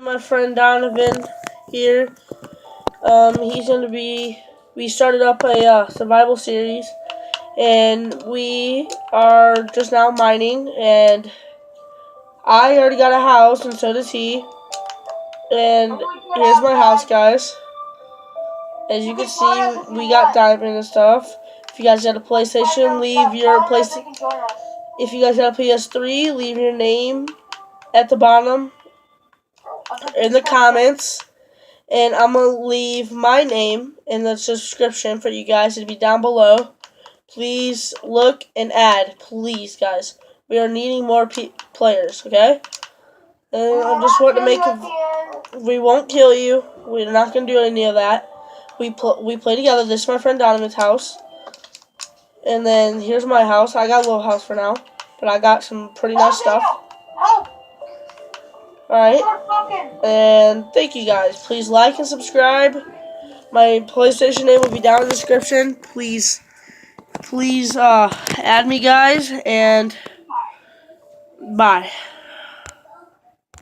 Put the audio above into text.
My friend Donovan here. He's going to be. We started up a survival series, and we are just now mining. And I already got a house, and so does he. And here's my house, guys. As you can see, we got diamond and stuff. If you guys got a PlayStation, leave your PlayStation. If you guys got a PS3, leave your name at the bottom in the comments. And I'm going to leave my name in the description for you guys. It'll be down below. Please look and add. Please, guys. We are needing more players, okay? And I just want to make we won't kill you. We're not going to do any of that. We play together. This is my friend Donovan's house. And then here's my house. I got a little house for now. But I got some pretty nice stuff. Alright. And thank you guys. Please like and subscribe. My PlayStation name will be down in the description. Please add me, guys. And bye.